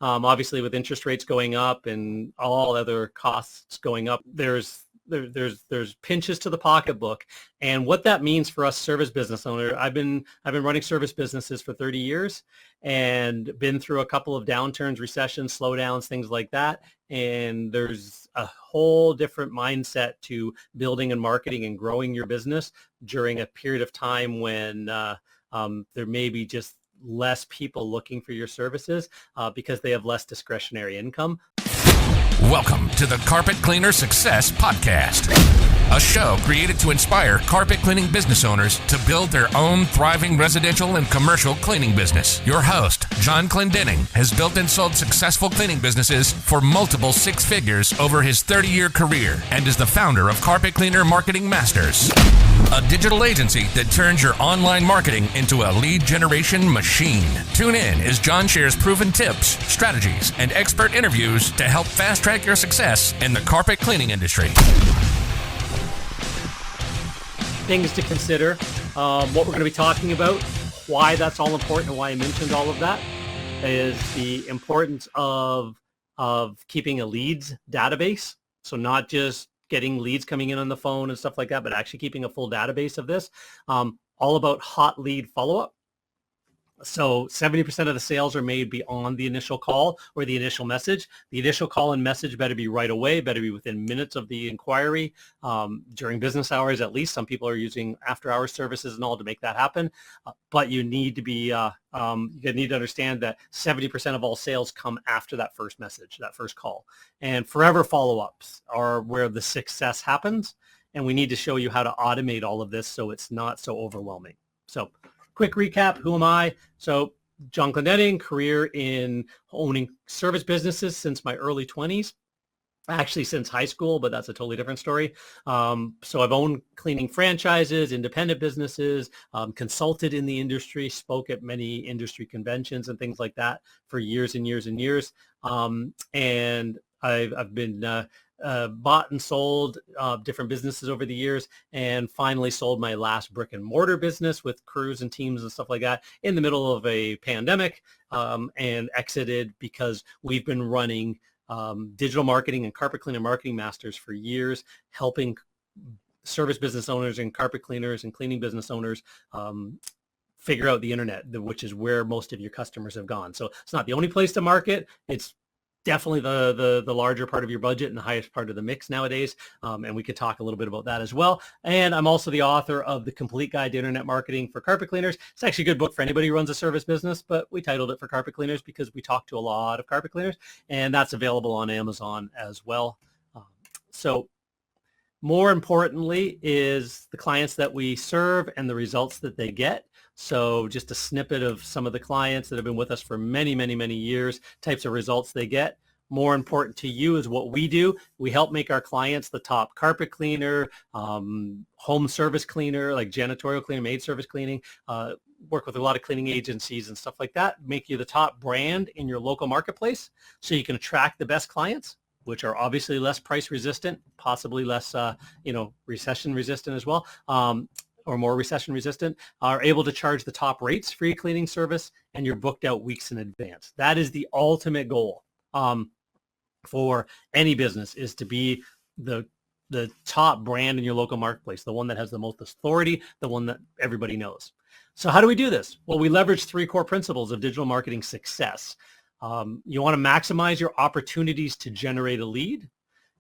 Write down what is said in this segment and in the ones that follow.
Obviously, with interest rates going up and all other costs going up, there's pinches to the pocketbook. And what that means for us service business owners, I've been running service businesses for 30 years and been through a couple of downturns, recessions, slowdowns, things like that. And there's a whole different mindset to building and marketing and growing your business during a period of time when there may be just less people looking for your services because they have less discretionary income. Welcome to the Carpet Cleaner Success Podcast, a show created to inspire carpet cleaning business owners to build their own thriving residential and commercial cleaning business. Your host, John Clendenning, has built and sold successful cleaning businesses for multiple six figures over his 30-year career and is the founder of Carpet Cleaner Marketing Masters, a digital agency that turns your online marketing into a lead generation machine. Tune in as John shares proven tips, strategies, and expert interviews to help fast-track your success in the carpet cleaning industry. Things to consider, what we're going to be talking about, why that's all important and why I mentioned all of that is the importance of keeping a leads database. So not just getting leads coming in on the phone and stuff like that, but actually keeping a full database of this. All about hot lead follow-up. So 70% of the sales are made beyond the initial call or the initial message. The initial call and message better be right away, better be within minutes of the inquiry, during business hours at least. Some people are using after-hours services and all to make that happen. But you need to be, you need to understand that 70% of all sales come after that first message, that first call. And forever follow-ups are where the success happens. And we need to show you how to automate all of this so it's not so overwhelming. So quick recap, who am I? So John Clendenning, career in owning service businesses since my early 20s, actually since high school, but that's a totally different story. So I've owned cleaning franchises, independent businesses, consulted in the industry, spoke at many industry conventions and things like that for years and years and years. And I've been bought and sold different businesses over the years, and finally sold my last brick and mortar business with crews and teams and stuff like that in the middle of a pandemic, and exited because we've been running digital marketing and carpet cleaner marketing masters for years, helping service business owners and carpet cleaners and cleaning business owners figure out the internet, which is where most of your customers have gone. So it's not the only place to market. It's definitely the larger part of your budget and the highest part of the mix nowadays. And we could talk a little bit about that as well. And I'm also the author of The Complete Guide to Internet Marketing for Carpet Cleaners. It's actually a good book for anybody who runs a service business, but we titled it for carpet cleaners because we talk to a lot of carpet cleaners, and that's available on Amazon as well. So more importantly is the clients that we serve and the results that they get. So just a snippet of some of the clients that have been with us for many, many, many years, types of results they get. More important to you is what we do. We help make our clients the top carpet cleaner, home service cleaner, like janitorial cleaner, maid service cleaning, work with a lot of cleaning agencies and stuff like that, make you the top brand in your local marketplace so you can attract the best clients, which are obviously less price resistant, possibly less, recession resistant as well. Or more recession resistant, are able to charge the top rates for your cleaning service, and you're booked out weeks in advance. That is the ultimate goal for any business, is to be the top brand in your local marketplace, the one that has the most authority, the one that everybody knows. So how do we do this? Well, we leverage three core principles of digital marketing success. You want to maximize your opportunities to generate a lead.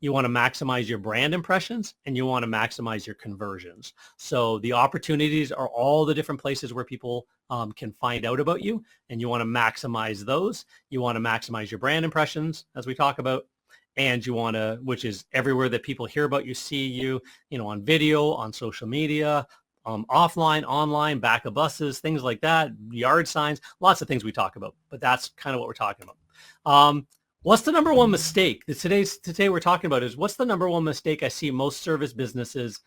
You want to maximize your brand impressions, and you want to maximize your conversions. So the opportunities are all the different places where people can find out about you, and you want to maximize those. You want to maximize your brand impressions, as we talk about, and you want to, which is everywhere that people hear about you, see you, on video, on social media, offline, online, back of buses, things like that, yard signs, lots of things we talk about, but that's kind of what we're talking about. What's the number one mistake that today we're talking about is what's the number one mistake I see most service businesses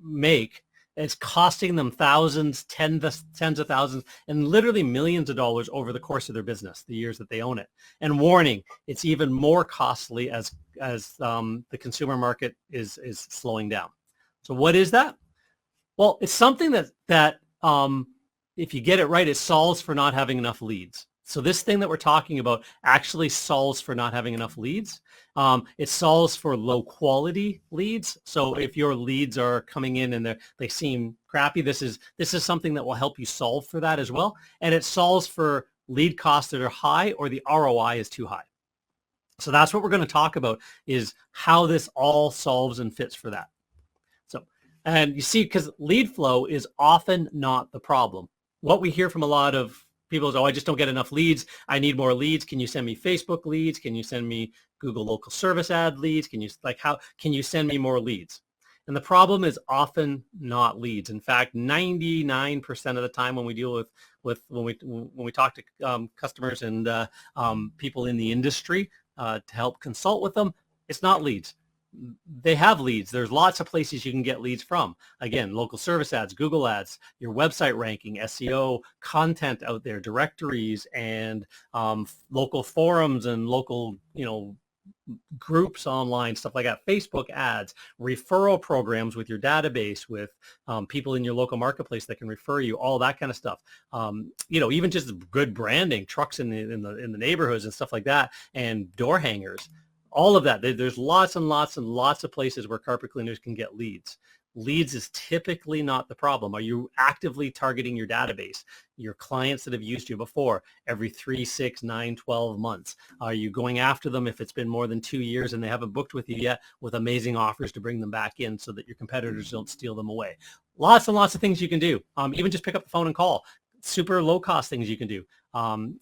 make? It's costing them thousands, tens of thousands, and literally millions of dollars over the course of their business, the years that they own it. And warning, it's even more costly as the consumer market is slowing down. So what is that? Well, it's something that if you get it right, it solves for not having enough leads. So this thing that we're talking about actually solves for not having enough leads. It solves for low quality leads. So if your leads are coming in and they seem crappy, this is something that will help you solve for that as well. And it solves for lead costs that are high or the ROI is too high. So that's what we're going to talk about, is how this all solves and fits for that. So, and you see, because lead flow is often not the problem. What we hear from a lot of people is, oh, I just don't get enough leads. I need more leads. Can you send me Facebook leads? Can you send me Google local service ad leads? How can you send me more leads? And the problem is often not leads. In fact, 99% of the time when we deal when we talk to customers and people in the industry to help consult with them, it's not leads. They have leads. There's lots of places you can get leads from. Again, local service ads, Google ads, your website ranking, SEO, content out there, directories, and local forums and local, groups online, stuff like that, Facebook ads, referral programs with your database, with people in your local marketplace that can refer you, all that kind of stuff. Even just good branding, trucks in the neighborhoods and stuff like that, and door hangers. All of that. There's lots and lots and lots of places where carpet cleaners can get leads. Leads is typically not the problem. Are you actively targeting your database, your clients that have used you before, every 3, 6, 9, 12 months? Are you going after them if it's been more than 2 years and they haven't booked with you yet, with amazing offers to bring them back in so that your competitors don't steal them away? Lots and lots of things you can do. Even just pick up the phone and call. Super low cost things you can do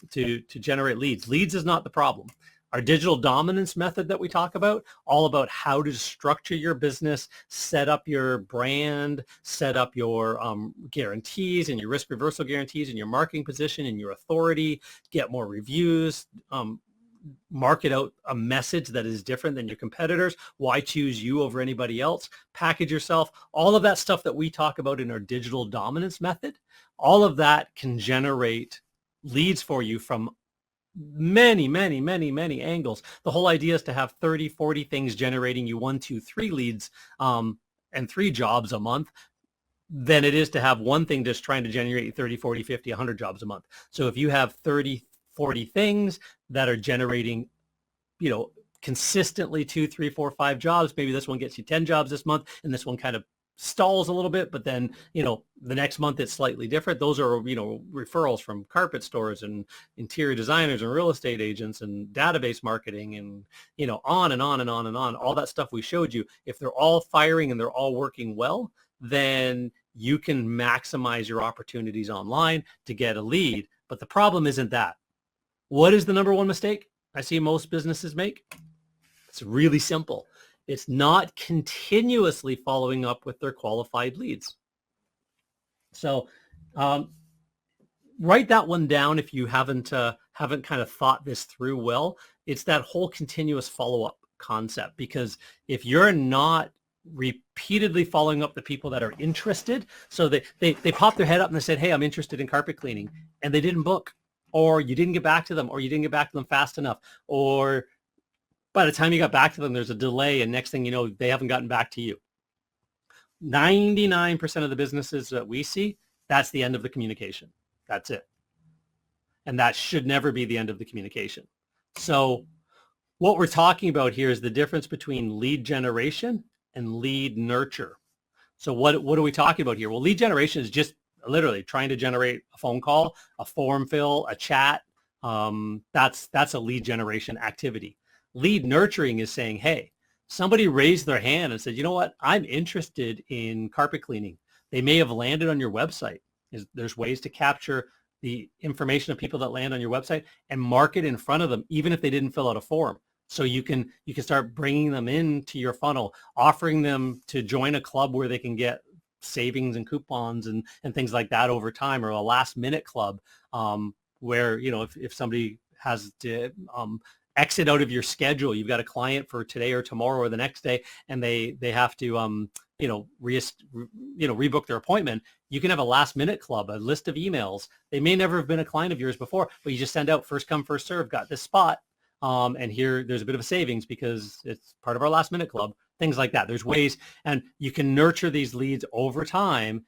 to generate leads. Leads is not the problem. Our digital dominance method that we talk about, all about how to structure your business, set up your brand, set up your guarantees and your risk reversal guarantees and your marketing position and your authority, get more reviews, market out a message that is different than your competitors. Why choose you over anybody else? Package yourself. All of that stuff that we talk about in our digital dominance method, all of that can generate leads for you from many, many, many, many angles. The whole idea is to have 30, 40 things generating you 1, 2, 3 leads and 3 jobs a month than it is to have one thing just trying to generate you 30, 40, 50, 100 jobs a month. So if you have 30, 40 things that are generating, consistently 2, 3, 4, 5 jobs, maybe this one gets you 10 jobs this month and this one kind of stalls a little bit, but then, the next month it's slightly different. Those are, referrals from carpet stores and interior designers and real estate agents and database marketing and, on and on and on and on. All that stuff we showed you, if they're all firing and they're all working well, then you can maximize your opportunities online to get a lead. But the problem isn't that. What is the number one mistake I see most businesses make? It's really simple. It's not continuously following up with their qualified leads. So write that one down if you haven't kind of thought this through well. It's that whole continuous follow-up concept, because if you're not repeatedly following up the people that are interested, so they pop their head up and they said, hey, I'm interested in carpet cleaning, and they didn't book, or you didn't get back to them, or you didn't get back to them fast enough, or by the time you got back to them, there's a delay, and next thing you know, they haven't gotten back to you. 99% of the businesses that we see, that's the end of the communication. That's it. And that should never be the end of the communication. So what we're talking about here is the difference between lead generation and lead nurture. So what are we talking about here? Well, lead generation is just literally trying to generate a phone call, a form fill, a chat. That's a lead generation activity. Lead nurturing is saying, hey, somebody raised their hand and said, you know what, I'm interested in carpet cleaning. They may have landed on your website. There's ways to capture the information of people that land on your website and mark it in front of them, even if they didn't fill out a form. So you can start bringing them into your funnel, offering them to join a club where they can get savings and coupons and things like that over time, or a last minute club where, if somebody has to exit out of your schedule, you've got a client for today or tomorrow or the next day, and they have to rebook their appointment. You can have a last minute club, a list of emails. They may never have been a client of yours before, but you just send out first come first serve, got this spot, and here there's a bit of a savings because it's part of our last minute club, things like that. There's ways, and you can nurture these leads over time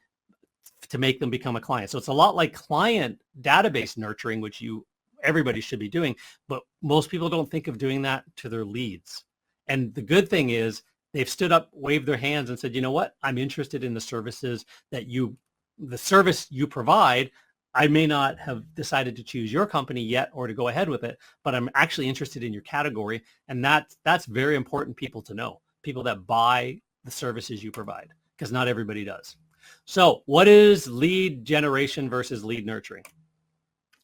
to make them become a client. So it's a lot like client database nurturing, which you everybody should be doing, but most people don't think of doing that to their leads. And the good thing is they've stood up, waved their hands and said, you know what, I'm interested in the services the service you provide. I may not have decided to choose your company yet or to go ahead with it, but I'm actually interested in your category. And that's very important people to know, people that buy the services you provide, because not everybody does. So what is lead generation versus lead nurturing?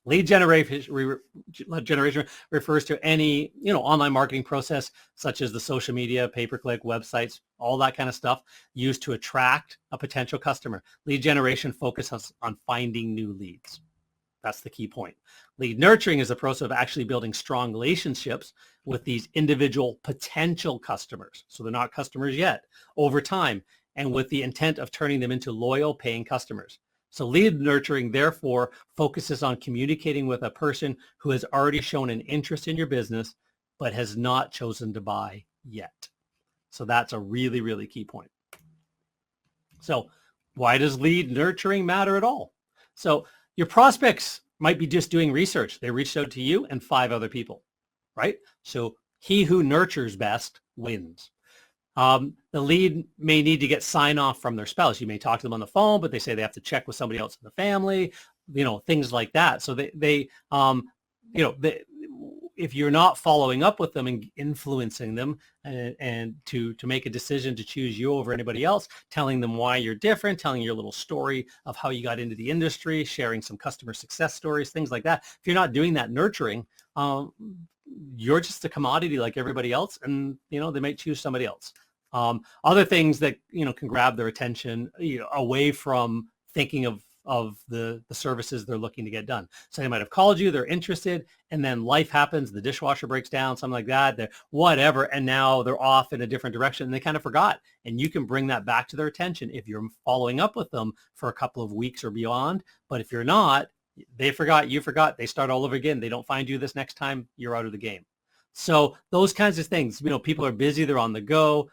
Lead generation refers to any, online marketing process such as the social media, pay-per-click, websites, all that kind of stuff used to attract a potential customer. Lead generation focuses on finding new leads. That's the key point. Lead nurturing is the process of actually building strong relationships with these individual potential customers. So they're not customers yet, over time, and with the intent of turning them into loyal paying customers. So lead nurturing, therefore, focuses on communicating with a person who has already shown an interest in your business, but has not chosen to buy yet. So that's a really, really key point. So why does lead nurturing matter at all? So your prospects might be just doing research. They reached out to you and 5 other people, right? So he who nurtures best wins. The lead may need to get sign off from their spouse. You may talk to them on the phone, but they say they have to check with somebody else in the family, things like that. So if you're not following up with them and influencing them and to make a decision to choose you over anybody else, telling them why you're different, telling your little story of how you got into the industry, sharing some customer success stories, things like that. If you're not doing that nurturing, you're just a commodity like everybody else, and they might choose somebody else. Other things that can grab their attention away from thinking of the services they're looking to get done. So they might have called you, they're interested, and then life happens, the dishwasher breaks down, something like that, they're whatever, and now they're off in a different direction and they kind of forgot. And you can bring that back to their attention if you're following up with them for a couple of weeks or beyond. But if you're not, they forgot, you forgot, they start all over again. They don't find you this next time, you're out of the game. So those kinds of things, people are busy, they're on the go.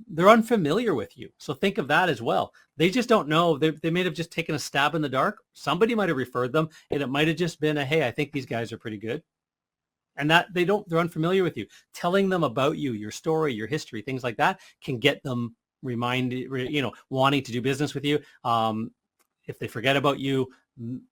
They're unfamiliar with you. So think of that as well. They just don't know. They may have just taken a stab in the dark. Somebody might have referred them, and it might have just been hey, I think these guys are pretty good. And that they're unfamiliar with you. Telling them about you, your story, your history, things like that can get them reminded, wanting to do business with you. If they forget about you,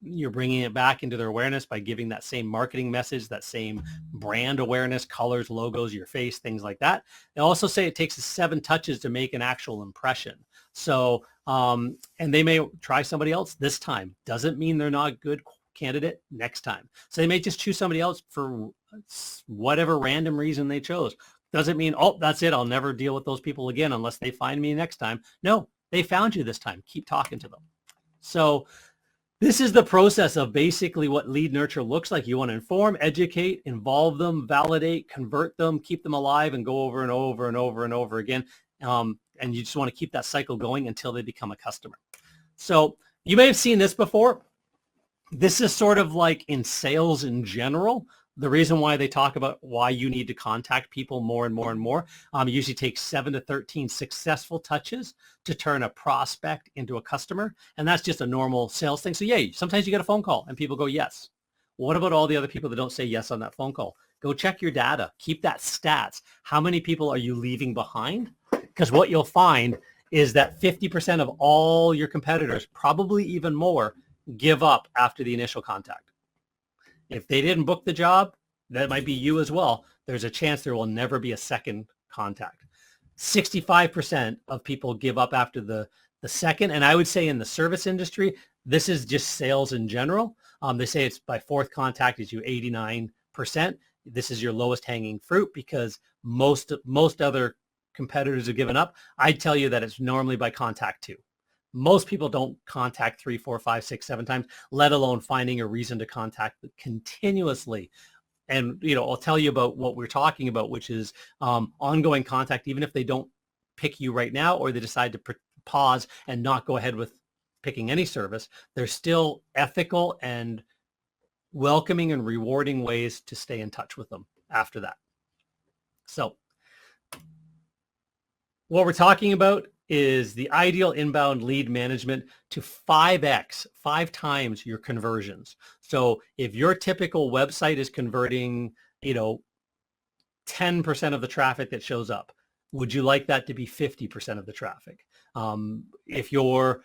you're bringing it back into their awareness by giving that same marketing message, that same brand awareness, colors, logos, your face, things like that. They also say it takes 7 touches to make an actual impression. So, and they may try somebody else this time. Doesn't mean they're not a good candidate next time. So they may just choose somebody else for whatever random reason they chose. Doesn't mean, oh, that's it, I'll never deal with those people again unless they find me next time. No, they found you this time. Keep talking to them. So this is the process of basically what lead nurture looks like. You want to inform, educate, involve them, validate, convert them, keep them alive, and go over and over and over and over again. And you just want to keep that cycle going until they become a customer. So you may have seen this before. This is sort of like in sales in general. The reason why they talk about why you need to contact people more and more and more, it usually takes 7 to 13 successful touches to turn a prospect into a customer. And that's just a normal sales thing. So yeah, sometimes you get a phone call and people go, yes. What about all the other people that don't say yes on that phone call? Go check your data. Keep that stats. How many people are you leaving behind? Because what you'll find is that 50% of all your competitors, probably even more, give up after the initial contact. If they didn't book the job, that might be you as well. There's a chance there will never be a second contact. 65% of people give up after the second. And I would say in the service industry, this is just sales in general. They say it's by 4th contact is you 89%. This is your lowest hanging fruit because most other competitors have given up. I'd tell you that it's normally by contact 2. Most people don't contact 3, 4, 5, 6, 7 times, let alone finding a reason to contact continuously. And, I'll tell you about what we're talking about, which is ongoing contact, even if they don't pick you right now, or they decide to pause and not go ahead with picking any service. There's still ethical and welcoming and rewarding ways to stay in touch with them after that. So what we're talking about is the ideal inbound lead management to 5x, 5 times your conversions. So if your typical website is converting, 10% of the traffic that shows up, would you like that to be 50% of the traffic? If your,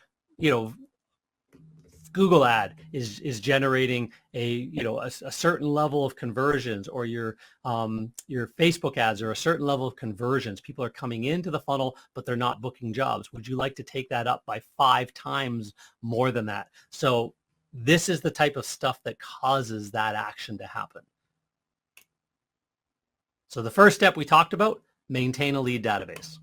Google ad is generating a certain level of conversions, or your Facebook ads are a certain level of conversions. People are coming into the funnel, but they're not booking jobs. Would you like to take that up by 5 times more than that? So this is the type of stuff that causes that action to happen. So the first step we talked about, maintain a lead database.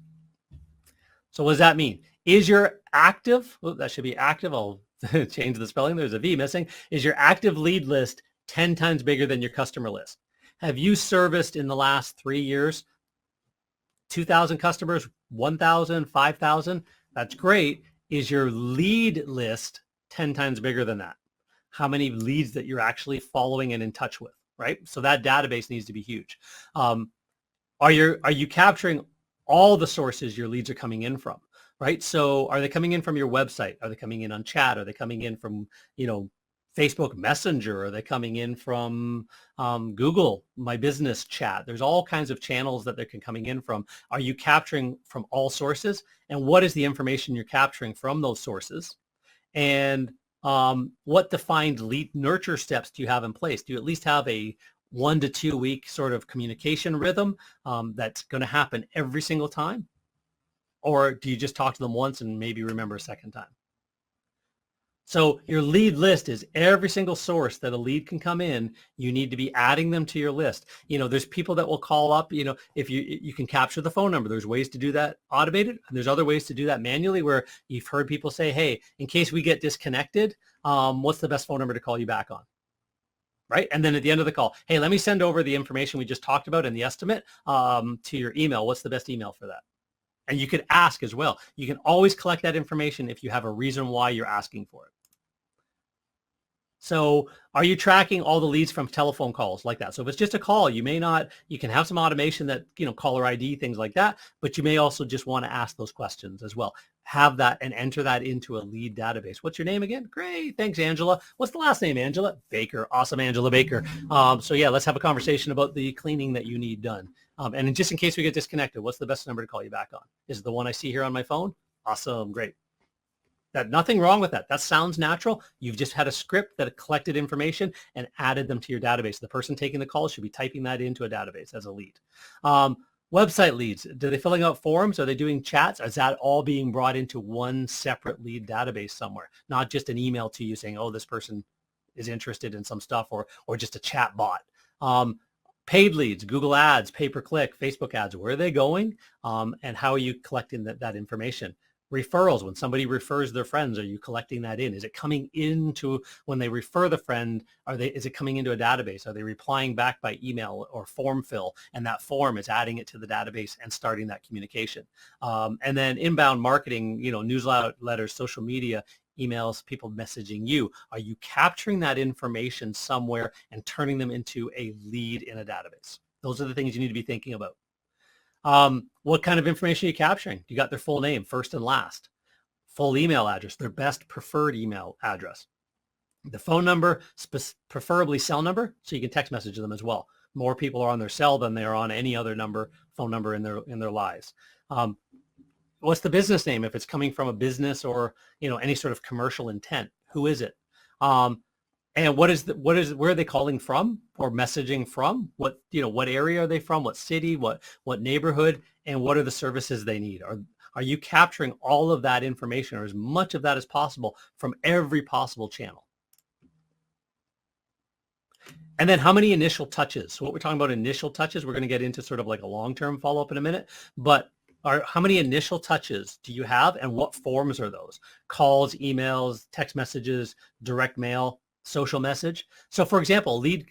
So what does that mean? Is your active, that should be active, I'll change the spelling, there's a V missing. Is your active lead list 10 times bigger than your customer list? Have you serviced in the last 3 years 2,000 customers, 1,000, 5,000? That's great. Is your lead list 10 times bigger than that? How many leads that you're actually following and in touch with, right? So that database needs to be huge. Are you capturing all the sources your leads are coming in from? Right? So are they coming in from your website? Are they coming in on chat? Are they coming in from, Facebook Messenger? Are they coming in from Google My Business chat? There's all kinds of channels that they can coming in from. Are you capturing from all sources? And what is the information you're capturing from those sources? And what defined lead nurture steps do you have in place? Do you at least have a 1 to 2 week sort of communication rhythm that's going to happen every single time? Or do you just talk to them once and maybe remember a second time? So your lead list is every single source that a lead can come in. You need to be adding them to your list. There's people that will call up, if you can capture the phone number. There's ways to do that automated. And there's other ways to do that manually, where you've heard people say, hey, in case we get disconnected, what's the best phone number to call you back on? Right? And then at the end of the call, hey, let me send over the information we just talked about and the estimate to your email. What's the best email for that? And you could ask as well. You can always collect that information if you have a reason why you're asking for it. So are you tracking all the leads from telephone calls like that? So if it's just a call, you can have some automation that, caller ID, things like that, but you may also just want to ask those questions as well. Have that and enter that into a lead database. What's your name again? Great. Thanks, Angela. What's the last name, Angela? Baker. Awesome, Angela Baker. So yeah, let's have a conversation about the cleaning that you need done. And just in case we get disconnected, what's the best number to call you back on? Is it the one I see here on my phone? Awesome. Great. Nothing wrong with that. That sounds natural. You've just had a script that collected information and added them to your database. The person taking the call should be typing that into a database as a lead. Website leads, are they filling out forms? Are they doing chats? Is that all being brought into one separate lead database somewhere? Not just an email to you saying, oh, this person is interested in some stuff, or just a chat bot. Paid leads, Google ads, pay-per-click, Facebook ads, where are they going? And how are you collecting that information? Referrals, when somebody refers their friends, are you collecting that in? Is it coming into, when they refer the friend, is it coming into a database? Are they replying back by email or form fill? And that form is adding it to the database and starting that communication. And then inbound marketing, newsletters, social media, emails, people messaging you. Are you capturing that information somewhere and turning them into a lead in a database? Those are the things you need to be thinking about. What kind of information are you capturing? You got their full name, first and last, full email address, their best preferred email address, the phone number, preferably cell number, so you can text message them as well. More people are on their cell than they are on any other phone number in their lives. What's the business name? If it's coming from a business or, any sort of commercial intent, who is it? And where are they calling from or messaging from? What area are they from? What city, what neighborhood, and what are the services they need? Are you capturing all of that information, or as much of that as possible, from every possible channel? And then how many initial touches? So what we're talking about initial touches, we're going to get into sort of like a long-term follow-up in a minute, but how many initial touches do you have, and what forms are those? Calls, emails, text messages, direct mail, social message. So for example, lead,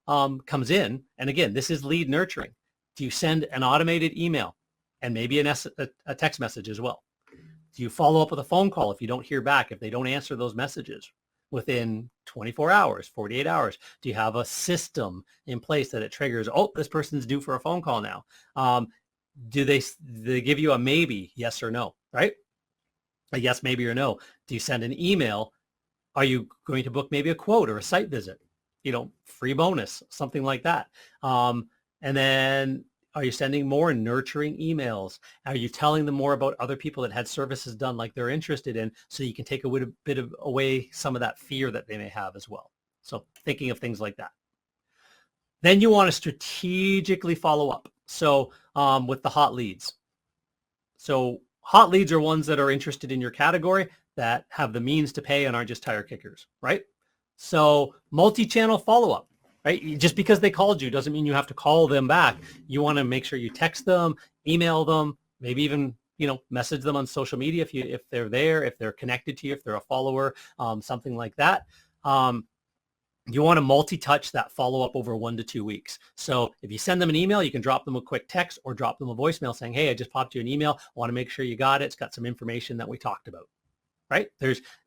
comes in, and again, this is lead nurturing. Do you send an automated email and maybe a text message as well? Do you follow up with a phone call if you don't hear back, if they don't answer those messages within 24 hours, 48 hours? Do you have a system in place that it triggers, oh, this person's due for a phone call now? Do they give you a maybe, yes or no, right? A yes, maybe, or no. Do you send an email? Are you going to book maybe a quote or a site visit? Free bonus, something like that. And then are you sending more nurturing emails? Are you telling them more about other people that had services done like they're interested in, so you can take a bit of away some of that fear that they may have as well? So thinking of things like that. Then you want to strategically follow up. So with the hot leads. So hot leads are ones that are interested in your category, that have the means to pay and aren't just tire kickers, right? So multi-channel follow-up, right? Just because they called you doesn't mean you have to call them back. You want to make sure you text them, email them, maybe even message them on social media if they're there, if they're connected to you, if they're a follower, something like that. You want to multi-touch that follow-up over 1 to 2 weeks. So if you send them an email, you can drop them a quick text or drop them a voicemail saying, hey, I just popped you an email. I want to make sure you got it. It's got some information that we talked about, right?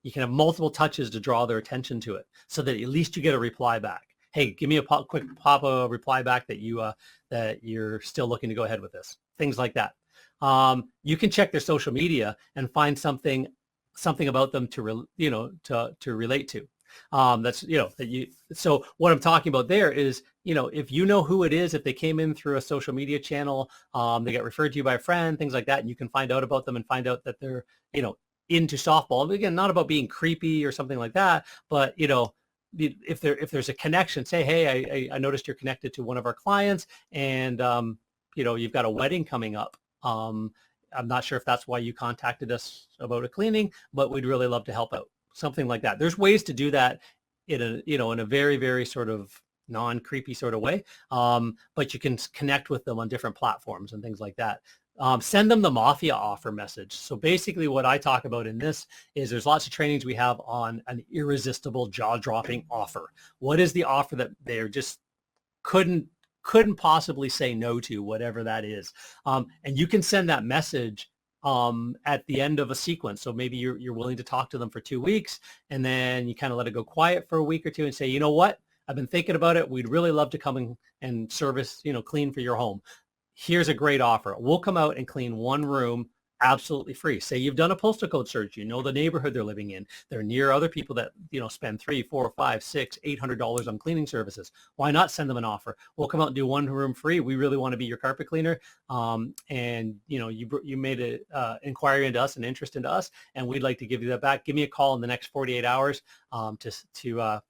You can have multiple touches to draw their attention to it, so that at least you get a reply back. Hey, give me a quick reply back that you're still looking to go ahead with this. Things like that. You can check their social media and find something about them to relate to. So what I'm talking about there is, if you know who it is, if they came in through a social media channel, they get referred to you by a friend, things like that, and you can find out about them and find out that they're, into softball. Again, not about being creepy or something like that, but, if there's a connection, say, hey, I noticed you're connected to one of our clients, and, you've got a wedding coming up. I'm not sure if that's why you contacted us about a cleaning, but we'd really love to help out. Something like that. There's ways to do that in a very, very sort of non-creepy sort of way. But you can connect with them on different platforms and things like that. Send them the mafia offer message. So basically what I talk about in this is, there's lots of trainings we have on an irresistible jaw-dropping offer. What is the offer that they're just couldn't possibly say no to, whatever that is. And you can send that message at the end of a sequence. So maybe you're willing to talk to them for 2 weeks, and then you kind of let it go quiet for a week or two and say, you know what, I've been thinking about it. We'd really love to come and service, clean for your home. Here's a great offer. We'll come out and clean one room absolutely free. Say you've done a postal code search, the neighborhood they're living in. They're near other people that, spend $300, $400, $500, $600, $800 on cleaning services. Why not send them an offer? We'll come out and do one room free. We really want to be your carpet cleaner. And you made an inquiry into us, an interest into us, and we'd like to give you that back. Give me a call in the next 48 hours to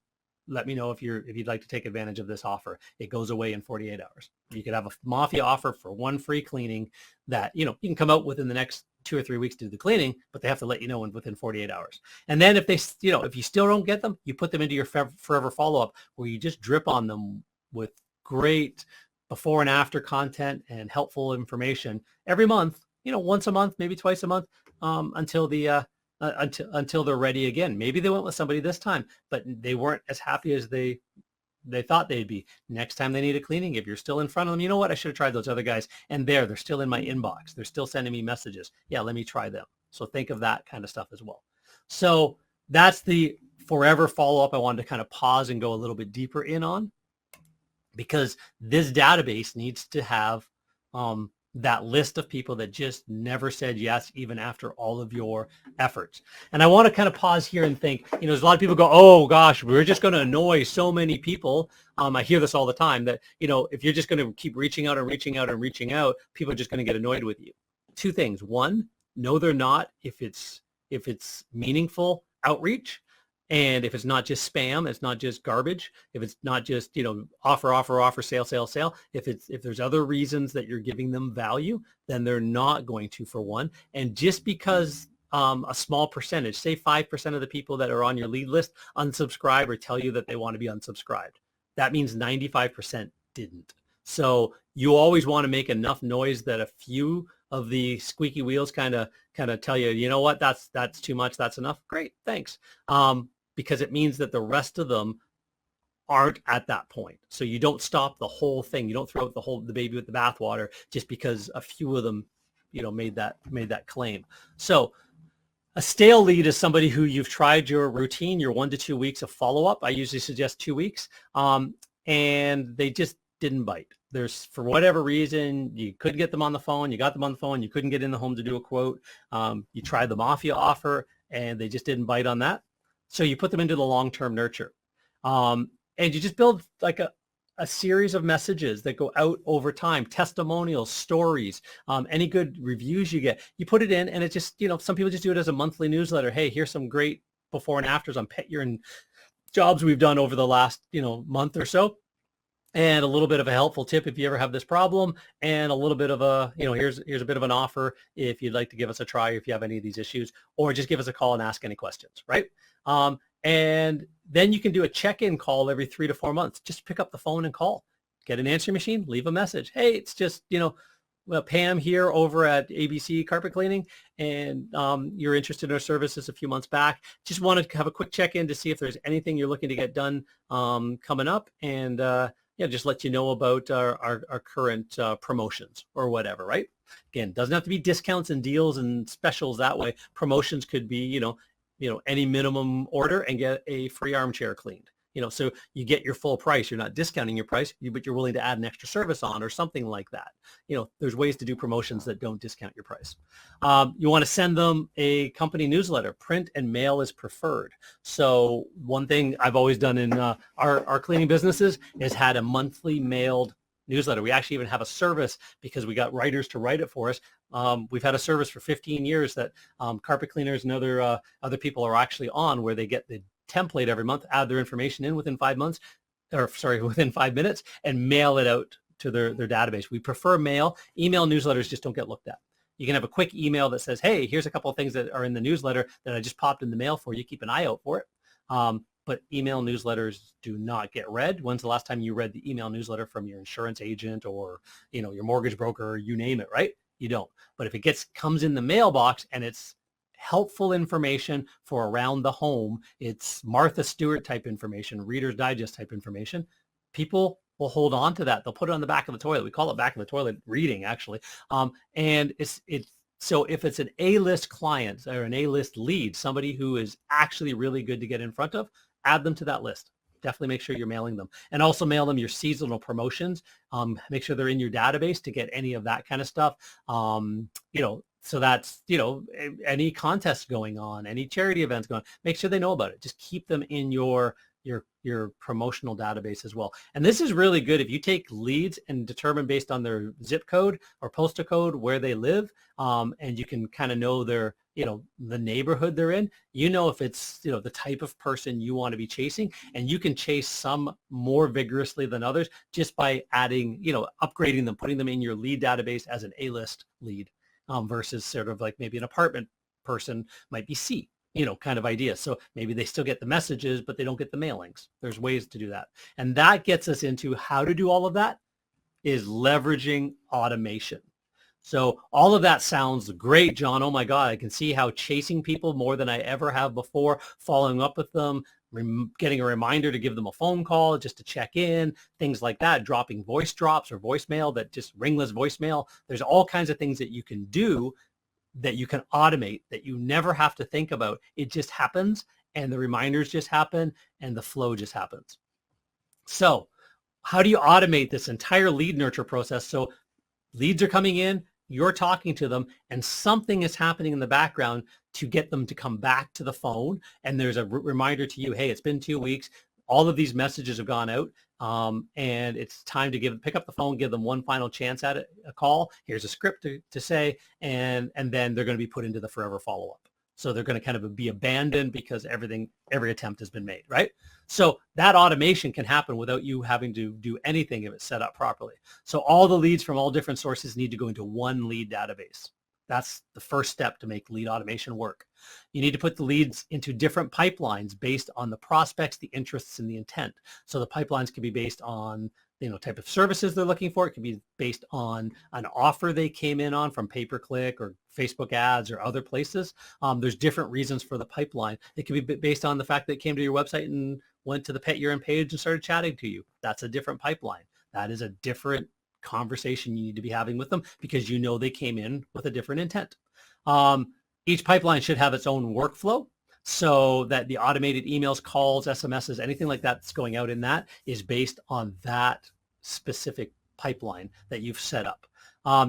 let me know if you'd like to take advantage of this offer. It goes away in 48 hours. You could have a mafia offer for one free cleaning that, you can come out within the next 2 or 3 weeks to do the cleaning, but they have to let you know within 48 hours. And then if if you still don't get them, you put them into your forever follow-up, where you just drip on them with great before and after content and helpful information every month, once a month, maybe twice a month, until they're ready again. Maybe they went with somebody this time, but they weren't as happy as they thought they'd be. Next time they need a cleaning, if you're still in front of them, you know what, I should have tried those other guys. And they're still in my inbox. They're still sending me messages. Yeah, let me try them. So think of that kind of stuff as well. So that's the forever follow-up I wanted to kind of pause and go a little bit deeper in on, because this database needs to have that list of people that just never said yes, even after all of your efforts. And I want to kind of pause here and think, there's a lot of people go, oh gosh, we're just going to annoy so many people. I hear this all the time, that, if you're just going to keep reaching out and reaching out and reaching out, people are just going to get annoyed with you. Two things. One, no, they're not, if it's meaningful outreach. And if it's not just spam, it's not just garbage. If it's not just, offer, sale. If there's other reasons that you're giving them value, then they're not going to, for one. And just because a small percentage, say 5% of the people that are on your lead list unsubscribe or tell you that they want to be unsubscribed, that means 95% didn't. So you always want to make enough noise that a few of the squeaky wheels kind of tell you, you know what, that's too much, that's enough. Great, thanks. Because it means that the rest of them aren't at that point. So you don't stop the whole thing. You don't throw out the baby with the bathwater just because a few of them, made that claim. So a stale lead is somebody who you've tried your routine, your 1 to 2 weeks of follow-up. I usually suggest 2 weeks. And they just didn't bite. There's, for whatever reason, you couldn't get them on the phone. You got them on the phone. You couldn't get in the home to do a quote. You tried the Mafia offer and they just didn't bite on that. So you put them into the long-term nurture. And you just build like a series of messages that go out over time, testimonials, stories, any good reviews you get. You put it in and it just, some people just do it as a monthly newsletter. Hey, here's some great before and afters on pet urine jobs we've done over the last, month or so. And a little bit of a helpful tip if you ever have this problem, and a little bit of a, here's a bit of an offer if you'd like to give us a try if you have any of these issues, or just give us a call and ask any questions, right? And then you can do a check-in call every 3 to 4 months. Just pick up the phone and call. Get an answering machine, leave a message. Hey, it's just, Pam here over at ABC Carpet Cleaning, and you're interested in our services a few months back. Just wanted to have a quick check-in to see if there's anything you're looking to get done coming up, and just let you know about our current promotions or whatever, right? Again, doesn't have to be discounts and deals and specials that way. Promotions could be, any minimum order and get a free armchair cleaned. So you get your full price. You're not discounting your price, but you're willing to add an extra service on or something like that. There's ways to do promotions that don't discount your price. You want to send them a company newsletter. Print and mail is preferred. So one thing I've always done in our cleaning businesses is had a monthly mailed newsletter. We actually even have a service because we got writers to write it for us. We've had a service for 15 years that carpet cleaners and other people are actually on, where they get the template every month, add their information in within 5 minutes, and mail it out to their database. We prefer mail. Email newsletters just don't get looked at. You can have a quick email that says, hey, here's a couple of things that are in the newsletter that I just popped in the mail for you. Keep an eye out for it. But email newsletters do not get read. When's the last time you read the email newsletter from your insurance agent or, your mortgage broker, you name it, right? You don't. But if it comes in the mailbox and it's helpful information for around the home, it's Martha Stewart type information, Reader's Digest type information, people will hold on to that. They'll put it on the back of the toilet. We call it back of the toilet reading, actually. And so if it's an A-list client or an A-list lead, somebody who is actually really good to get in front of, add them to that list. Definitely make sure you're mailing them, and also mail them your seasonal promotions. Make sure they're in your database to get any of that kind of stuff. So that's, any contests going on, any charity events going on, make sure they know about it. Just keep them in your promotional database as well. And this is really good if you take leads and determine based on their zip code or postal code where they live, and you can kind of know their, the neighborhood they're in, if it's, the type of person you want to be chasing, and you can chase some more vigorously than others just by adding, upgrading them, putting them in your lead database as an A-list lead, versus sort of like maybe an apartment person might be C, kind of idea. So maybe they still get the messages, but they don't get the mailings. There's ways to do that. And that gets us into how to do all of that is leveraging automation. So all of that sounds great, John. Oh my God, I can see how chasing people more than I ever have before, following up with them, getting a reminder to give them a phone call just to check in, things like that, dropping voice drops or voicemail, that just ringless voicemail. There's all kinds of things that you can do that you can automate, that you never have to think about. It just happens, and the reminders just happen, and the flow just happens. So how do you automate this entire lead nurture process? So leads are coming in, you're talking to them, and something is happening in the background to get them to come back to the phone. And there's a reminder to you, hey, it's been 2 weeks. All of these messages have gone out, and it's time to pick up the phone, give them one final chance at a call. Here's a script to say, and then they're going to be put into the forever follow-up. So they're going to kind of be abandoned because every attempt has been made, right? So that automation can happen without you having to do anything if it's set up properly. So all the leads from all different sources need to go into one lead database. That's the first step to make lead automation work. You need to put the leads into different pipelines based on the prospects, the interests, and the intent. So the pipelines can be based on type of services they're looking for. It can be based on an offer they came in on from pay-per-click or Facebook ads or other places. There's different reasons for the pipeline. It can be based on the fact that they came to your website and went to the pet urine page and started chatting to you. That's a different pipeline. That is a different conversation you need to be having with them because they came in with a different intent. Each pipeline should have its own workflow, so that the automated emails, calls, SMSs, anything like that's going out in that is based on that specific pipeline that you've set up.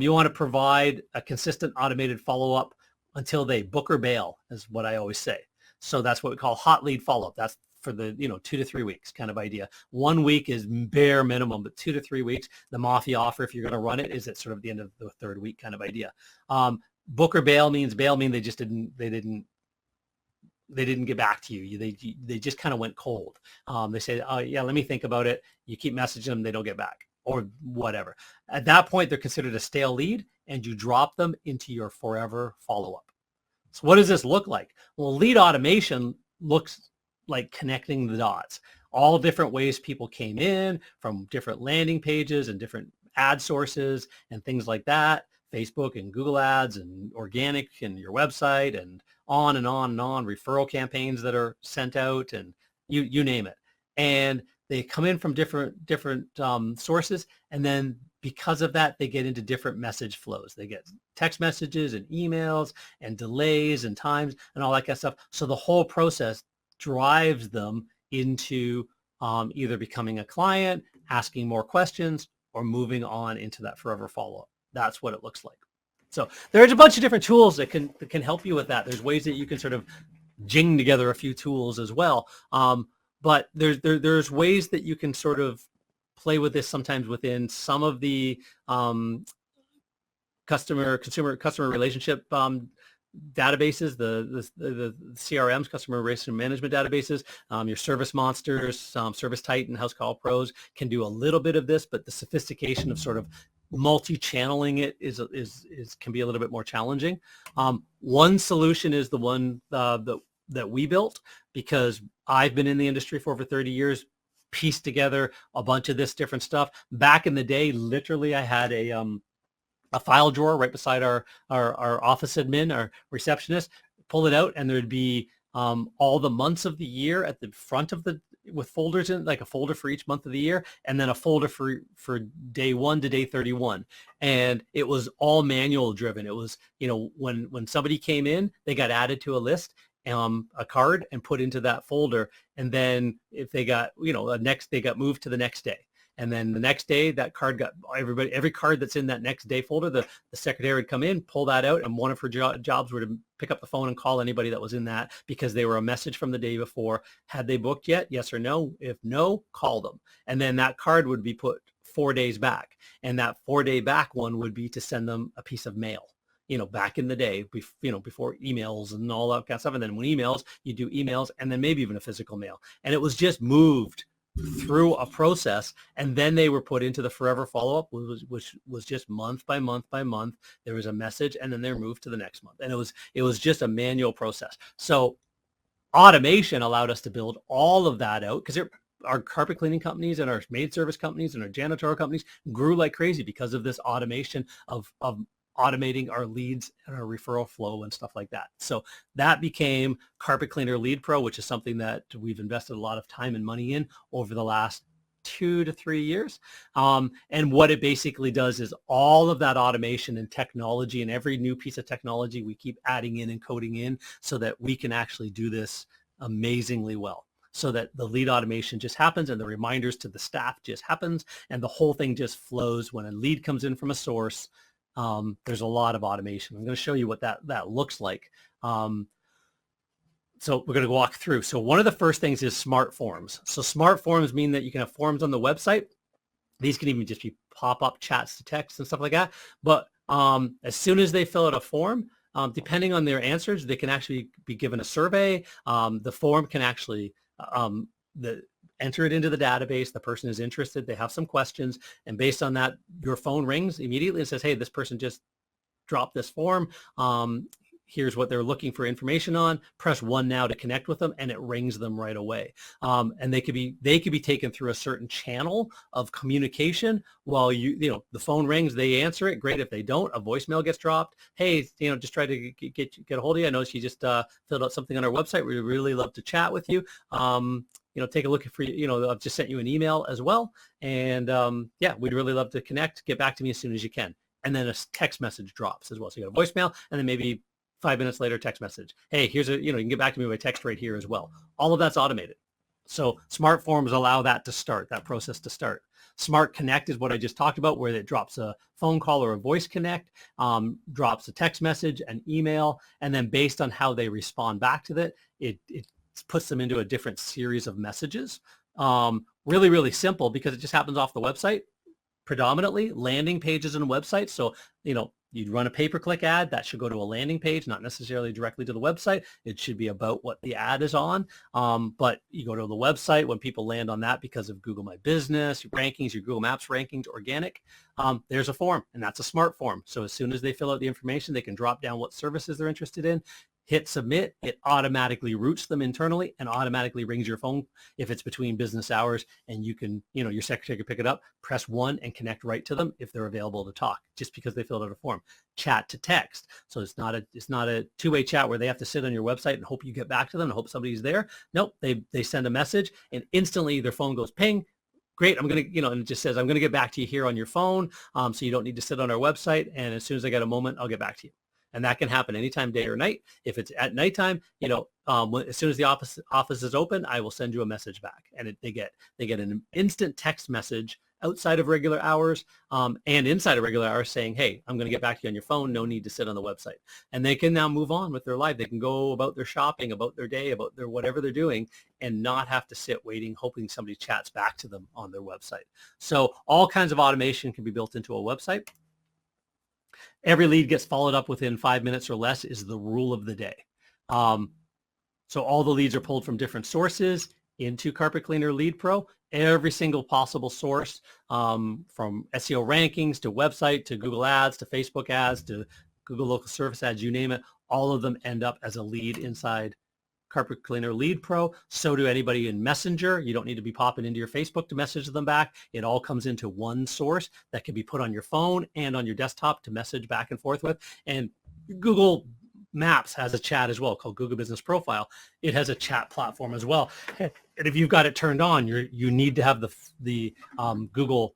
You want to provide a consistent automated follow-up until they book or bail, is what I always say. So that's what we call hot lead follow-up. That's for the 2 to 3 weeks kind of idea. 1 week is bare minimum, but 2 to 3 weeks, the Mafia offer, if you're going to run it, is at sort of the end of the 3rd week kind of idea. Book or bail means they just didn't get back to you. They just kind of went cold. They say, oh yeah, let me think about it. You keep messaging them, they don't get back or whatever. At that point, they're considered a stale lead, and you drop them into your forever follow-up. So what does this look like? Well, lead automation looks like connecting the dots. All different ways people came in from different landing pages and different ad sources and things like that. Facebook and Google ads and organic and your website and on and on and on, referral campaigns that are sent out and you name it. And they come in from different sources. And then because of that, they get into different message flows. They get text messages and emails and delays and times and all that kind of stuff. So the whole process drives them into either becoming a client, asking more questions, or moving on into that forever follow-up. That's what it looks like. So there's a bunch of different tools that can help you with that. There's ways that you can sort of jing together a few tools as well. But there's ways that you can sort of play with this sometimes within some of the customer relationship databases, the CRMs, customer relationship management databases, your Service Monsters, Service Titan, House Call Pros can do a little bit of this, but the sophistication of sort of multi-channeling it can be a little bit more challenging. One solution is the one that we built, because I've been in the industry for over 30 years, pieced together a bunch of this different stuff. Back in the day, literally, I had a file drawer right beside our office admin, our receptionist. Pull it out, and there'd be all the months of the year at the front of with folders in, like a folder for each month of the year, and then a folder for day 1 to day 31. And it was all manual driven. It was, when somebody came in, they got added to a list, a card, and put into that folder. And then if they got, they got moved to the next day. And then the next day, that card got every card that's in that next day folder, the secretary would come in, pull that out, and one of her jobs were to pick up the phone and call anybody that was in that, because they were a message from the day before. Had they booked yet? Yes or no? If no, call them. And then that card would be put 4 days back. And that 4-day back one would be to send them a piece of mail. Back in the day, before emails and all that kind of stuff. And then when emails, you do emails and then maybe even a physical mail. And it was just moved through a process, and then they were put into the forever follow-up, which was just month by month by month. There was a message, and then they're moved to the next month. And it was just a manual process. So automation allowed us to build all of that out, because our carpet cleaning companies and our maid service companies and our janitorial companies grew like crazy because of this automation of automating our leads and our referral flow and stuff like that. So that became Carpet Cleaner Lead Pro, which is something that we've invested a lot of time and money in over the last 2 to 3 years. And what it basically does is all of that automation and technology, and every new piece of technology we keep adding in and coding in, so that we can actually do this amazingly well. So that the lead automation just happens, and the reminders to the staff just happens, and the whole thing just flows. When a lead comes in from a source, there's a lot of automation. I'm going to show you what that looks like. So we're going to walk through. So one of the first things is smart forms. So smart forms mean that you can have forms on the website. These can even just be pop-up chats to text and stuff like that. But as soon as they fill out a form, depending on their answers, they can actually be given a survey. The form can actually enter it into the database. The person is interested. They have some questions. And based on that, your phone rings immediately and says, hey, this person just dropped this form. Here's what they're looking for information on. Press 1 now to connect with them, and it rings them right away. And they could be taken through a certain channel of communication while the phone rings, they answer it. Great. If they don't, a voicemail gets dropped. Hey, just try to get a hold of you. I noticed you just filled out something on our website. We'd really love to chat with you. Take a look for you. I've just sent you an email as well. And we'd really love to connect. Get back to me as soon as you can. And then a text message drops as well. So you got a voicemail, and then maybe 5 minutes later, text message. Hey, here's you can get back to me by text right here as well. All of that's automated. So smart forms allow that to start, that process to start. Smart connect is what I just talked about, where it drops a phone call or a voice connect, drops a text message, an email, and then based on how they respond back to that, it puts them into a different series of messages. Really, really simple because it just happens off the website. Predominantly landing pages and websites. So, you'd run a pay-per-click ad that should go to a landing page, not necessarily directly to the website. It should be about what the ad is on. But you go to the website when people land on that because of Google My Business, your rankings, your Google Maps rankings, organic, there's a form, and that's a smart form. So as soon as they fill out the information, they can drop down what services they're interested in, hit submit, it automatically routes them internally and automatically rings your phone if it's between business hours, and you can, your secretary can pick it up, press 1 and connect right to them if they're available to talk, just because they filled out a form. Chat to text. So it's not a two-way chat where they have to sit on your website and hope you get back to them and hope somebody's there. Nope, they send a message and instantly their phone goes ping. Great, I'm going to, and it just says, I'm going to get back to you here on your phone, so you don't need to sit on our website, and as soon as I get a moment, I'll get back to you. And that can happen anytime, day or night. If it's at nighttime, as soon as the office is open, I will send you a message back. And they get an instant text message outside of regular hours and inside of regular hours saying, hey, I'm going to get back to you on your phone. No need to sit on the website. And they can now move on with their life. They can go about their shopping, about their day, about their whatever they're doing, and not have to sit waiting, hoping somebody chats back to them on their website. So all kinds of automation can be built into a website. Every lead gets followed up within 5 minutes or less is the rule of the day. So all the leads are pulled from different sources into Carpet Cleaner Lead Pro. Every single possible source, from SEO rankings to website to Google Ads to Facebook ads to Google Local Service ads, you name it, all of them end up as a lead inside Carpet Cleaner Lead Pro. So do anybody in Messenger. You don't need to be popping into your Facebook to message them back. It all comes into one source that can be put on your phone and on your desktop to message back and forth with. And Google Maps has a chat as well called Google Business Profile. It has a chat platform as well. And if you've got it turned on, you need to have the Google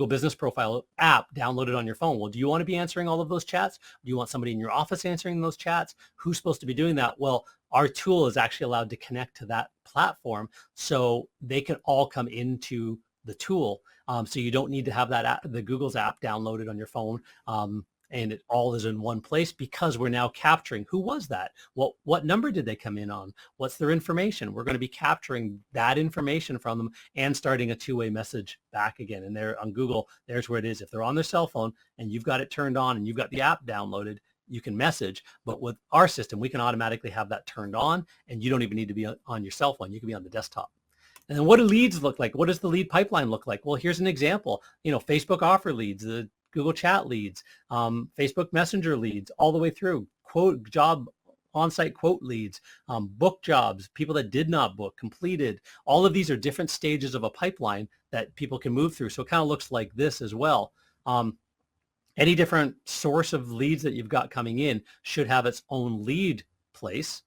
Business Profile app downloaded on your phone. Well, do you want to be answering all of those chats? Do you want somebody in your office answering those chats? Who's supposed to be doing that? Well, our tool is actually allowed to connect to that platform, so they can all come into the tool. So you don't need to have that app, the Google's app, downloaded on your phone. And it all is in one place because we're now capturing who was that? What number did they come in on? What's their information? We're going to be capturing that information from them and starting a two-way message back again. And there on Google, there's where it is. If they're on their cell phone and you've got it turned on and you've got the app downloaded, you can message. But with our system, we can automatically have that turned on, and you don't even need to be on your cell phone. You can be on the desktop. And then what do leads look like? What does the lead pipeline look like? Well, here's an example. Facebook offer leads, the Google chat leads, Facebook Messenger leads, all the way through quote job, on-site quote leads, book jobs, people that did not book, completed. All of these are different stages of a pipeline that people can move through. So it kind of looks like this as well. Any different source of leads that you've got coming in should have its own lead place.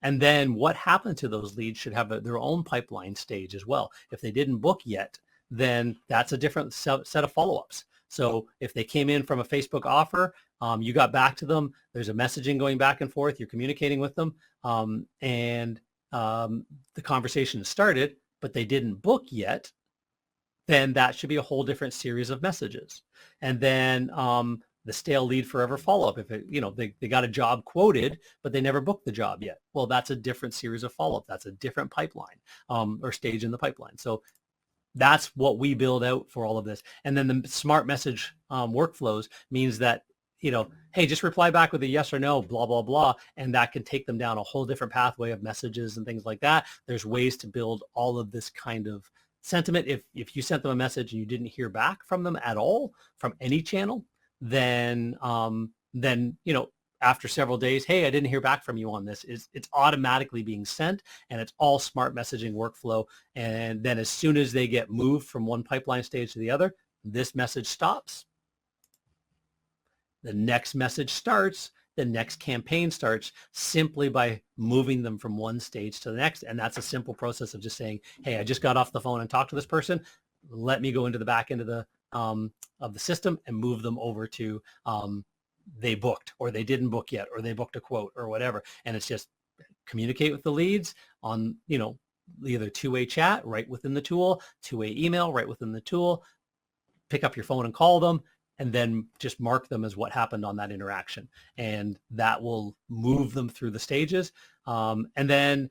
And then what happened to those leads should have their own pipeline stage as well. If they didn't book yet, then that's a different set of follow-ups. So if they came in from a Facebook offer, you got back to them, there's a messaging going back and forth, you're communicating with them, and the conversation has started, but they didn't book yet, then that should be a whole different series of messages. And then the stale lead forever follow-up. If they got a job quoted, but they never booked the job yet. Well, that's a different series of follow-up. That's a different pipeline or stage in the pipeline. So that's what we build out for all of this. And then the smart message workflows means that, hey, just reply back with a yes or no, blah, blah, blah. And that can take them down a whole different pathway of messages and things like that. There's ways to build all of this kind of sentiment. If you sent them a message and you didn't hear back from them at all from any channel, then after several days, hey, I didn't hear back from you on this. It's automatically being sent, and it's all smart messaging workflow. And then as soon as they get moved from one pipeline stage to the other, this message stops. The next message starts. The next campaign starts simply by moving them from one stage to the next. And that's a simple process of just saying, hey, I just got off the phone and talked to this person. Let me go into the back end of the system and move them over to they booked, or they didn't book yet, or they booked a quote or whatever. And it's just communicate with the leads on, either two-way chat right within the tool, two-way email right within the tool, pick up your phone and call them, and then just mark them as what happened on that interaction. And that will move them through the stages. And then,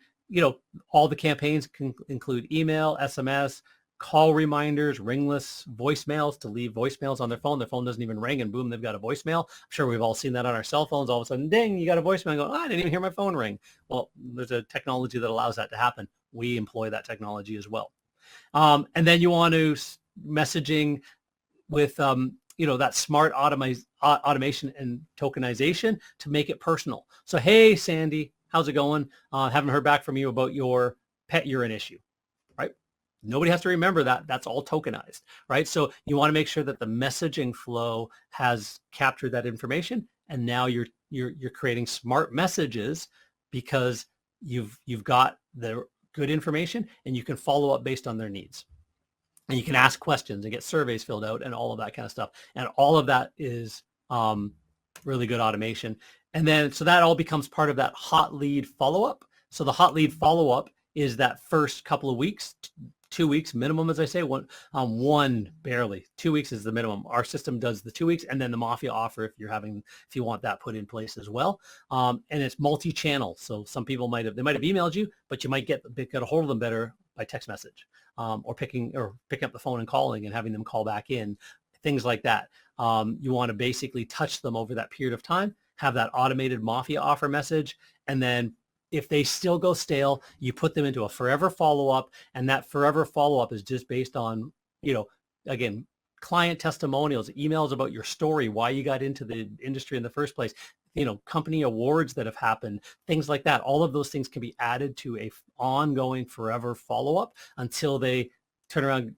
all the campaigns can include email, SMS, call reminders, ringless voicemails to leave voicemails on their phone. Their phone doesn't even ring and boom, they've got a voicemail. I'm sure we've all seen that on our cell phones. All of a sudden, ding, you got a voicemail. And go, I didn't even hear my phone ring. Well, there's a technology that allows that to happen. We employ that technology as well. And then you want to messaging with, that smart automation and tokenization to make it personal. So, hey, Sandy, how's it going? Haven't heard back from you about your pet urine issue, right? Nobody has to remember that. That's all tokenized, right? So you want to make sure that the messaging flow has captured that information, and now you're creating smart messages because you've got the good information, and you can follow up based on their needs. And you can ask questions and get surveys filled out and all of that kind of stuff. And all of that is really good automation. And then, so that all becomes part of that hot lead follow-up. So the hot lead follow-up is that first couple of weeks, 2 weeks minimum, as I say, one barely. 2 weeks is the minimum. Our system does the 2 weeks, and then the Mafia offer if you want that put in place as well. And it's multi-channel. So some people might have emailed you, but you might get a hold of them better by text message, or picking up the phone and calling and having them call back in, things like that. You want to basically touch them over that period of time, have that automated Mafia offer message, and then if they still go stale, you put them into a forever follow-up, and that forever follow-up is just based on, again, client testimonials, emails about your story, why you got into the industry in the first place, company awards that have happened, things like that. All of those things can be added to a ongoing forever follow-up until they turn around,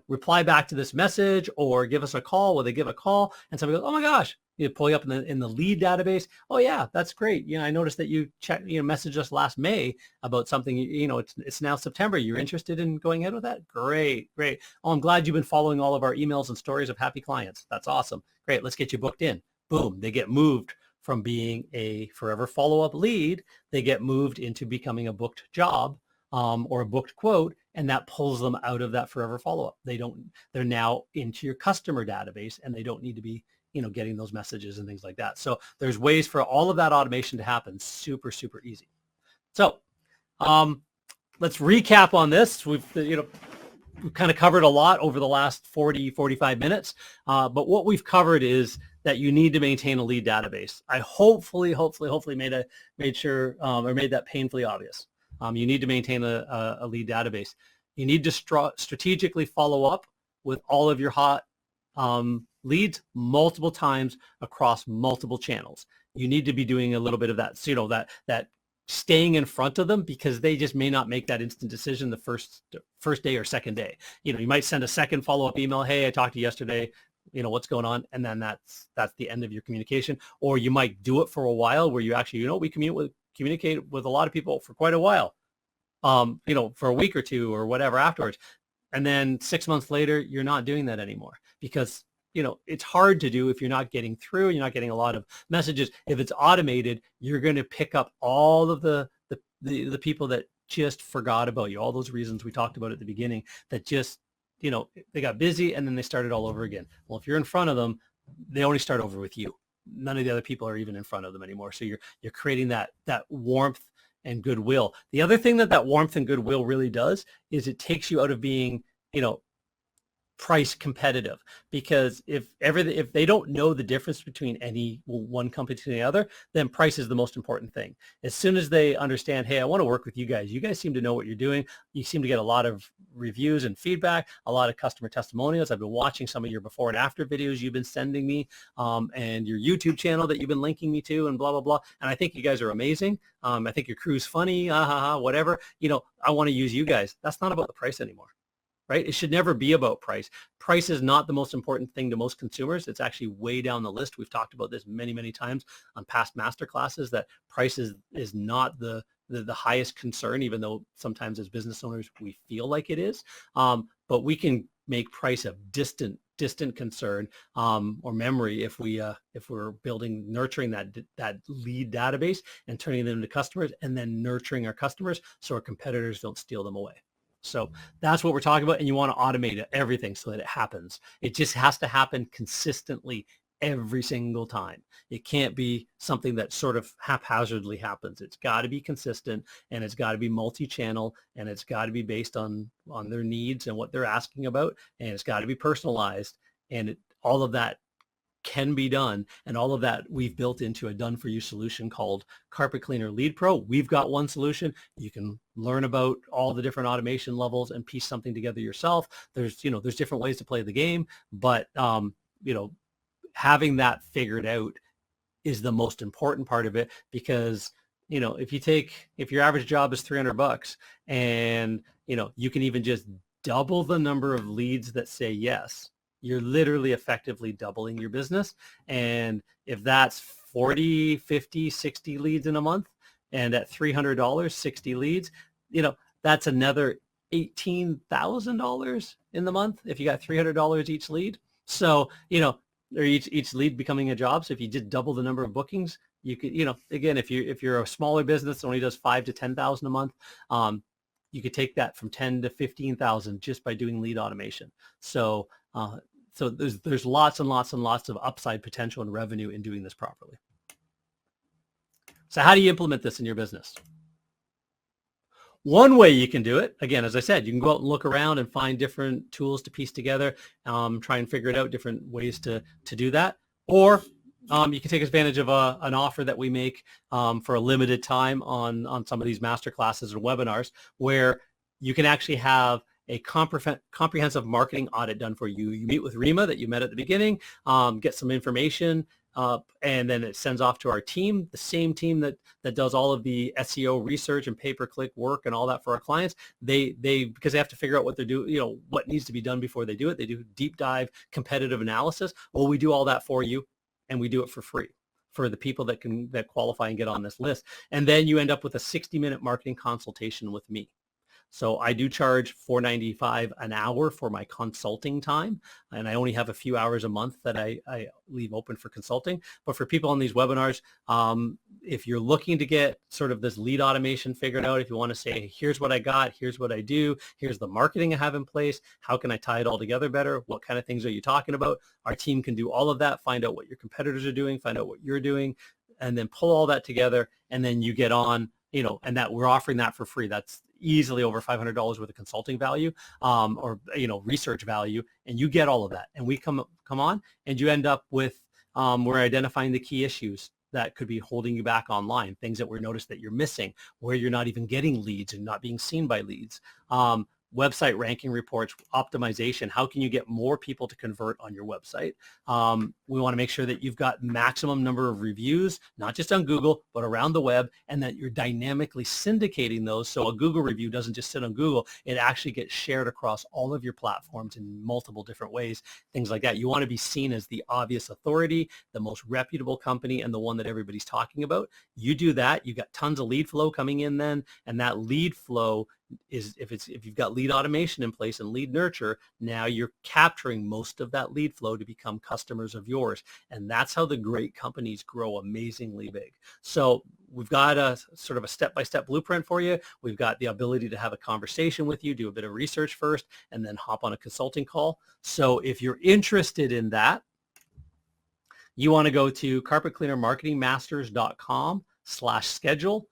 reply back to this message or give us a call. Well, they give a call and somebody goes, oh my gosh, you pull you up in the lead database. Oh yeah, that's great. I noticed that you messaged us last May about something, it's now September. You're interested in going ahead with that? Great. Oh, I'm glad you've been following all of our emails and stories of happy clients. That's awesome. Great. Let's get you booked in. Boom. They get moved from being a forever follow-up lead. They get moved into becoming a booked job, or a booked quote, and that pulls them out of that forever follow-up. They're now into your customer database, and they don't need to be, getting those messages and things like that. So there's ways for all of that automation to happen. Super, super easy. So let's recap on this. We've kind of covered a lot over the last 45 minutes. But what we've covered is that you need to maintain a lead database. I hopefully made that painfully obvious. You need to maintain a lead database. You need to strategically follow up with all of your hot leads multiple times across multiple channels. You need to be doing a little bit of that, that staying in front of them, because they just may not make that instant decision the first day or second day. You might send a second follow-up email. Hey, I talked to you yesterday. What's going on? And then that's the end of your communication. Or you might do it for a while where you actually, we communicate with a lot of people for quite a while, for a week or two or whatever afterwards. And then 6 months later, you're not doing that anymore because, it's hard to do if you're not getting through, you're not getting a lot of messages. If it's automated, you're going to pick up all of the people that just forgot about you, all those reasons we talked about at the beginning that just, they got busy and then they started all over again. Well, if you're in front of them, they only start over with you. None of the other people are even in front of them anymore. So you're creating that warmth and goodwill. The other thing that warmth and goodwill really does is it takes you out of being, price competitive, because if they don't know the difference between any one company to the other, then price is the most important thing. As soon as they understand, hey, I want to work with you guys seem to know what you're doing, you seem to get a lot of reviews and feedback, a lot of customer testimonials. I've been watching some of your before and after videos you've been sending me, and your YouTube channel that you've been linking me to, and blah blah blah, and I think you guys are amazing. I think your crew's funny, whatever. I want to use you guys. That's not about the price anymore. Right? It should never be about price. Price is not the most important thing to most consumers. It's actually way down the list. We've talked about this many, many times on past masterclasses, that price is not the highest concern, even though sometimes as business owners we feel like it is. But we can make price a distant distant concern or memory if we're nurturing that lead database and turning them into customers, and then nurturing our customers so our competitors don't steal them away. So that's what we're talking about, and you want to automate everything so that it happens. It just has to happen consistently every single time. It can't be something that sort of haphazardly happens. It's got to be consistent, and it's got to be multi-channel, and it's got to be based on their needs and what they're asking about, and it's got to be personalized, and all of that can be done, and all of that we've built into a done-for-you solution called Carpet Cleaner Lead Pro. We've got one solution. You can learn about all the different automation levels and piece something together yourself. There's different ways to play the game, but having that figured out is the most important part of it, because if your average job is $300 and you can even just double the number of leads that say yes, you're literally effectively doubling your business. And if that's 40, 50, 60 leads in a month, and at $300, 60 leads, that's another $18,000 in the month if you got $300 each lead. So, or each lead becoming a job. So if you did double the number of bookings, you could, again, if you're a smaller business that only does 5 to 10,000 a month, you could take that from 10 to 15,000 just by doing lead automation. So there's lots and lots and lots of upside potential and revenue in doing this properly. So how do you implement this in your business? One way you can do it, again, as I said, you can go out and look around and find different tools to piece together, try and figure it out, different ways to do that. Or you can take advantage of an offer that we make for a limited time on some of these master classes or webinars, where you can actually have a comprehensive marketing audit done for you. You meet with Rima that you met at the beginning, get some information, and then it sends off to our team, the same team that does all of the SEO research and pay-per-click work and all that for our clients. They because they have to figure out what they're doing, what needs to be done before they do it. They do deep dive competitive analysis. Well, we do all that for you, and we do it for free for the people that qualify and get on this list. And then you end up with a 60-minute marketing consultation with me. So I do charge $4.95 an hour for my consulting time, and I only have a few hours a month that I leave open for consulting. But for people on these webinars, if you're looking to get sort of this lead automation figured out, if you want to say, here's what I got, here's what I do, here's the marketing I have in place, how can I tie it all together better, what kind of things are you talking about, our team can do all of that, find out what your competitors are doing, find out what you're doing, and then pull all that together, and then you get on, and that we're offering that for free. That's easily over $500 worth of consulting value, or research value, and you get all of that. And we come on, and you end up with we're identifying the key issues that could be holding you back online, things that we noticed that you're missing, where you're not even getting leads and not being seen by leads. Website ranking reports, optimization. How can you get more people to convert on your website? We want to make sure that you've got maximum number of reviews, not just on Google, but around the web, and that you're dynamically syndicating those. So a Google review doesn't just sit on Google. It actually gets shared across all of your platforms in multiple different ways, things like that. You want to be seen as the obvious authority, the most reputable company, and the one that everybody's talking about. You do that, you've got tons of lead flow coming in then, and that lead flow is if you've got lead automation in place and lead nurture, now you're capturing most of that lead flow to become customers of yours. And that's how the great companies grow amazingly big. So we've got a sort of a step-by-step blueprint for you. We've got the ability to have a conversation with you, do a bit of research first, and then hop on a consulting call. So if you're interested in that, you want to go to carpetcleanermarketingmasters.com/schedule.